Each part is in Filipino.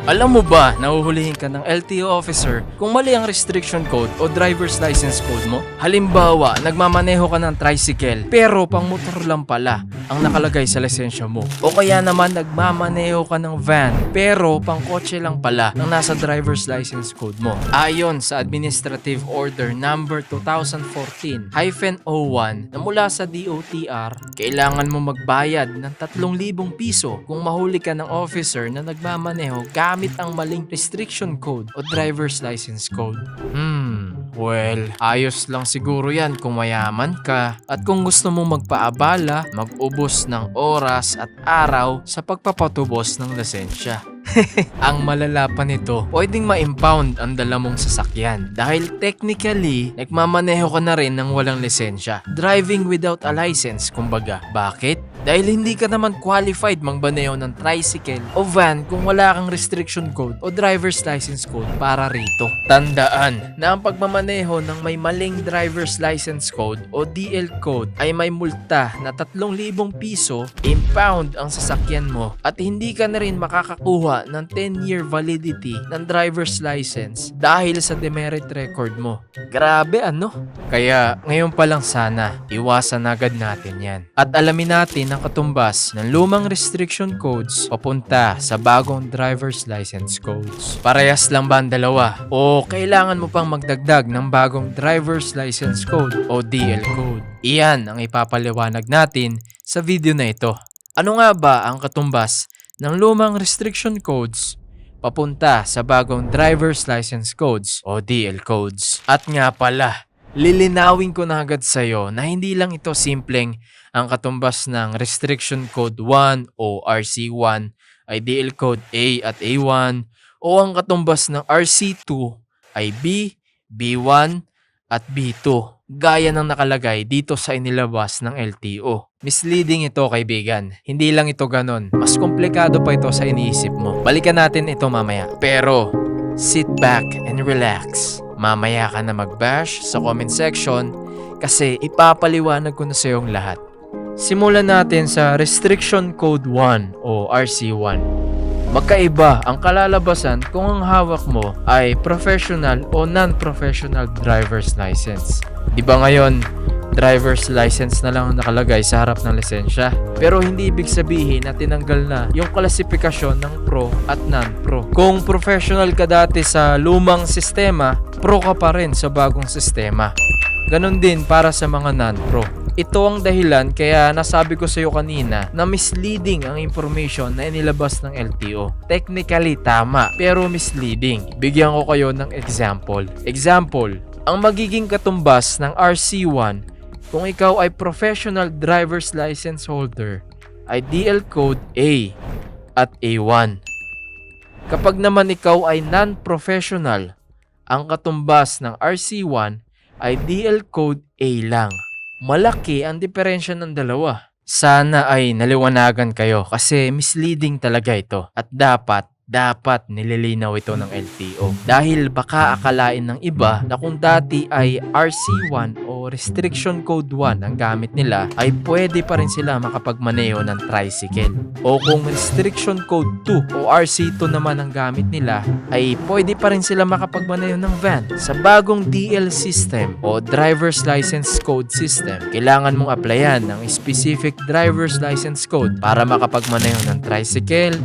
Alam mo ba, nahuhulihin ka ng LTO officer kung mali ang restriction code o driver's license code mo? Halimbawa, nagmamaneho ka ng tricycle pero pang motor lang pala ang nakalagay sa lisensya mo. O kaya naman nagmamaneho ka ng van pero pang kotse lang pala ang nasa driver's license code mo. Ayon sa Administrative Order number 2014-01 na mula sa DOTR, kailangan mo magbayad ng 3,000 piso kung mahuli ka ng officer na nagmamaneho gamit ang maling restriction code o driver's license code. Well, ayos lang siguro yan kung mayaman ka at kung gusto mong magpaabala, mag-ubos ng oras at araw sa pagpapatubos ng lisensya. Ang malala pa nito, pwedeng ma-impound ang dala mong sasakyan dahil technically, nagmamaneho ka na rin ng walang lisensya. Driving without a license, kumbaga. Bakit? Dahil hindi ka naman qualified mangbaneho ng tricycle o van kung wala kang restriction code o driver's license code para rito. Tandaan na ang pagmamaneho ng may maling driver's license code o DL code ay may multa na 3,000 piso, impound ang sasakyan mo at hindi ka na rin makakakuha ng 10-year validity ng driver's license dahil sa demerit record mo. Grabe ano? Kaya ngayon pa lang sana, iwasan agad natin yan. At alamin natin ang katumbas ng lumang restriction codes papunta sa bagong driver's license codes. Parehas lang ba ang dalawa? O kailangan mo pang magdagdag ng bagong driver's license code o DL code? Iyan ang ipapaliwanag natin sa video na ito. Ano nga ba ang katumbas ng lumang restriction codes papunta sa bagong driver's license codes o DL codes? At nga pala, lilinawin ko na agad sa'yo na hindi lang ito simpleng ang katumbas ng Restriction Code 1 o RC1 ay DL Code A at A1 o ang katumbas ng RC2 ay B, B1 at B2 gaya ng nakalagay dito sa inilabas ng LTO. Misleading ito kaibigan, hindi lang ito ganon, mas komplikado pa ito sa iniisip mo. Balikan natin ito mamaya. Pero sit back and relax. Mamaya ka na mag-bash sa comment section kasi ipapaliwanag ko na sa iyong lahat. Simulan natin sa Restriction Code 1 o RC1. Magkaiba ang kalalabasan kung ang hawak mo ay professional o non-professional driver's license. Di ba ngayon, driver's license na lang ang nakalagay sa harap ng lisensya? Pero hindi ibig sabihin na tinanggal na yung klasifikasyon ng pro at non-pro. Kung professional ka dati sa lumang sistema, pro ka pa rin sa bagong sistema. Ganon din para sa mga non-pro. Ito ang dahilan kaya nasabi ko sa iyo kanina na misleading ang information na inilabas ng LTO. Technically tama, pero misleading. Bigyan ko kayo ng example. Example, ang magiging katumbas ng RC1 kung ikaw ay professional driver's license holder ay DL code A at A1. Kapag naman ikaw ay non-professional, ang katumbas ng RC1 ay DL code A lang. Malaki ang diferensya ng dalawa. Sana ay naliwanagan kayo kasi misleading talaga ito at dapat nililinaw ito ng LTO. Dahil baka akalain ng iba na kung dati ay RC1 o Restriction Code 1 ang gamit nila ay pwede pa rin sila makapagmaneho ng tricycle. O kung Restriction Code 2 o RC2 naman ang gamit nila ay pwede pa rin sila makapagmaneho ng van. Sa bagong DL system o Driver's License Code System, kailangan mong applyan ng specific Driver's License Code para makapagmaneho ng tricycle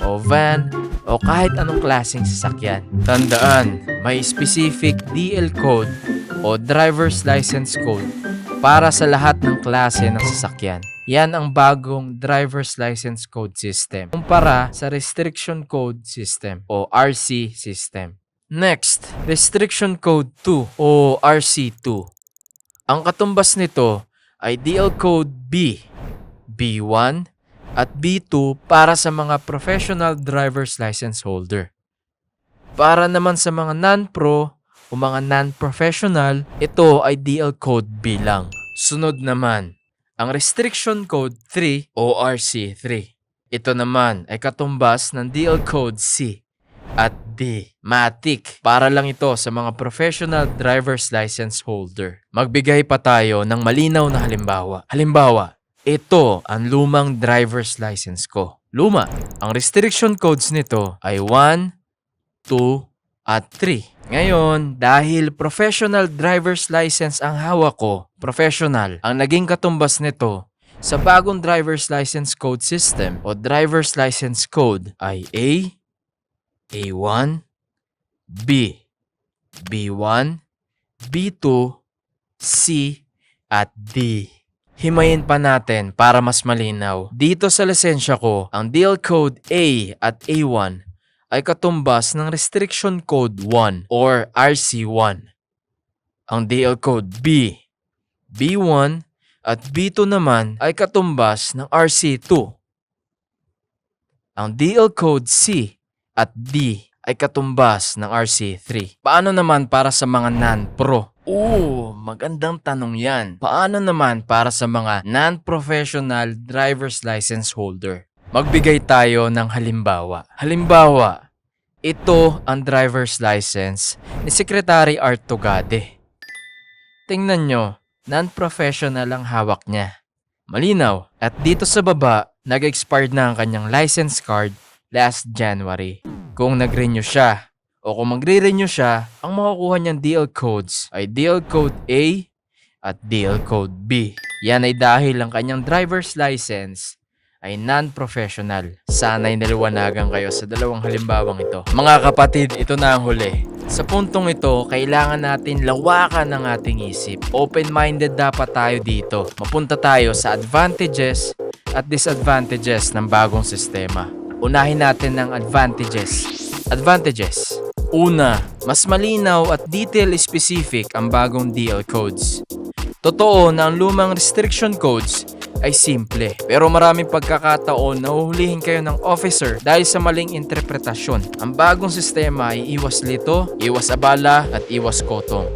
o van o kahit anong klaseng sasakyan. Tandaan, may specific DL code o driver's license code para sa lahat ng klase ng sasakyan. Yan ang bagong driver's license code system kumpara sa restriction code system o RC system. Next, restriction code 2 o RC2. Ang katumbas nito ay DL code B, B1 at B2 para sa mga professional driver's license holder. Para naman sa mga non-pro o mga non-professional, ito ay DL code B lang. Sunod naman, ang Restriction Code 3 o RC3. Ito naman ay katumbas ng DL code C at D. Matic. Para lang ito sa mga professional driver's license holder. Magbigay pa tayo ng malinaw na halimbawa. Halimbawa, ito ang lumang driver's license ko. luma. Ang restriction codes nito ay 1, 2, at 3. Ngayon, dahil professional driver's license ang hawak ko, professional, ang naging katumbas nito sa bagong driver's license code system o driver's license code ay A, A1, B, B1, B2, C, at D. Himayin pa natin para mas malinaw. Dito sa lisensya ko, ang DL Code A at A1 ay katumbas ng Restriction Code 1 or RC1. Ang DL Code B, B1 at B2 naman ay katumbas ng RC2. Ang DL Code C at D ay katumbas ng RC3. Paano naman para sa mga non-pro? Magandang tanong yan. Paano naman para sa mga non-professional driver's license holder? Magbigay tayo ng halimbawa. Halimbawa, ito ang driver's license ni Secretary Art Tugade. Tingnan nyo, non-professional ang hawak niya. Malinaw. At dito sa baba, nag-expired na ang kanyang license card last January. Kung nag-renew siya, o kung magre-renew siya, ang makukuha niyang DL codes ay DL Code A at DL Code B. Yan ay dahil ang kanyang driver's license ay non-professional. Sana'y naliwanagan kayo sa dalawang halimbawang ito. Mga kapatid, ito na ang huli. Sa puntong ito, kailangan natin lawakan ang ating isip. Open-minded dapat tayo dito. Mapunta tayo sa advantages at disadvantages ng bagong sistema. Unahin natin ng advantages. Una, mas malinaw at detail specific ang bagong DL codes. Totoo na ang lumang restriction codes ay simple, pero maraming pagkakataon na uhulihin kayo ng officer dahil sa maling interpretasyon. Ang bagong sistema ay iwas lito, iwas abala at iwas kotong.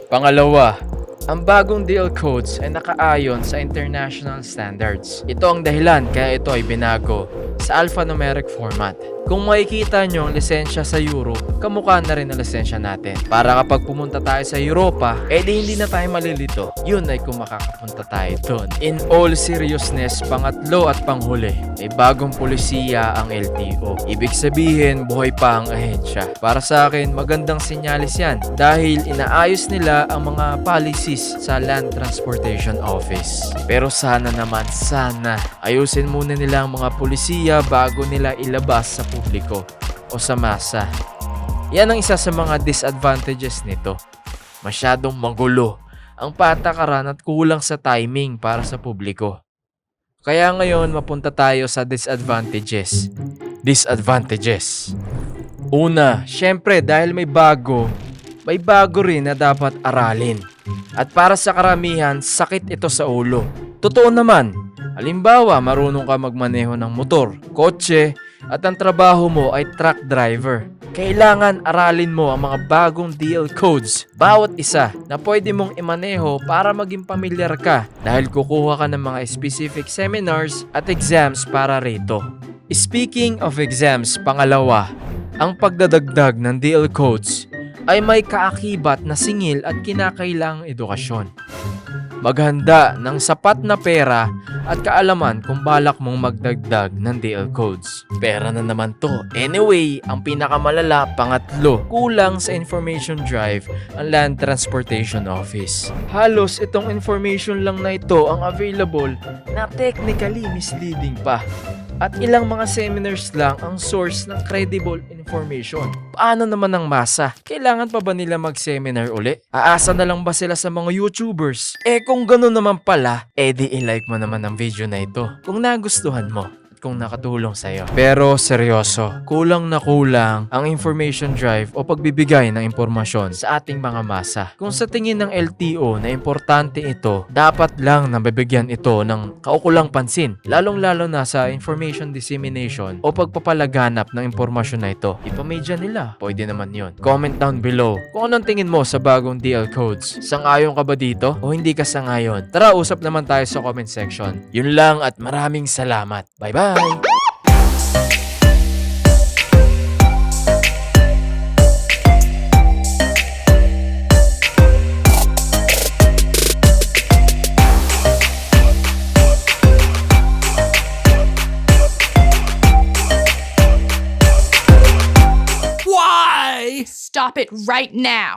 Pangalawa, ang bagong DL codes ay nakaayon sa international standards. Ito ang dahilan kaya ito ay binago sa alphanumeric format. Kung makikita nyo ang lisensya sa Europe, kamukha na rin ang lisensya natin. Para kapag pumunta tayo sa Europa, hindi na tayo malilito. Yun ay kung makakapunta tayo doon. In all seriousness, pangatlo at panghuli, may bagong polisiya ang LTO. Ibig sabihin, buhay pa ang ahensya. Para sa akin, magandang sinyalis yan dahil inaayos nila ang mga policies sa Land Transportation Office. Pero sana naman, ayusin muna nila ang mga polisiya bago nila ilabas sa publiko o sa masa. Yan ang isa sa mga disadvantages nito. Masyadong magulo ang patakaran at kulang sa timing para sa publiko. Kaya ngayon mapunta tayo sa disadvantages. Una, syempre dahil may bago rin na dapat aralin. At para sa karamihan, sakit ito sa ulo. Totoo naman, halimbawa marunong ka magmaneho ng motor, kotse, at ang trabaho mo ay truck driver. Kailangan aralin mo ang mga bagong DL codes, bawat isa na pwede mong imaneho para maging pamilyar ka dahil kukuha ka ng mga specific seminars at exams para rito. Speaking of exams, pangalawa, ang pagdadagdag ng DL codes ay may kaakibat na singil at kinakailangang edukasyon. Maghanda ng sapat na pera at kaalaman kung balak mong magdagdag ng DL codes. Pera na naman to. Anyway, ang pinakamalala, pangatlo, kulang sa information drive ang Land Transportation Office. Halos itong information lang na ito ang available na technically misleading pa. At ilang mga seminars lang ang source ng credible information. Paano naman ang masa? Kailangan pa ba nila mag-seminar uli? Aasa na lang ba sila sa mga YouTubers? Kung gano'n naman pala, di i-like mo naman ang video na ito kung nagustuhan mo. Kung nakatulong sa'yo. Pero seryoso, kulang na kulang ang information drive o pagbibigay ng impormasyon sa ating mga masa. Kung sa tingin ng LTO na importante ito, dapat lang nabibigyan ito ng kaukulang pansin, lalong-lalo na sa information dissemination o pagpapalaganap ng impormasyon na ito. Ipamedya nila. Pwede naman yun. Comment down below kung anong tingin mo sa bagong DL codes. Sang-ayon ka ba dito o hindi ka sang-ayon? Tara, usap naman tayo sa comment section. Yun lang at maraming salamat. Bye-bye! Bye. Stop it right now!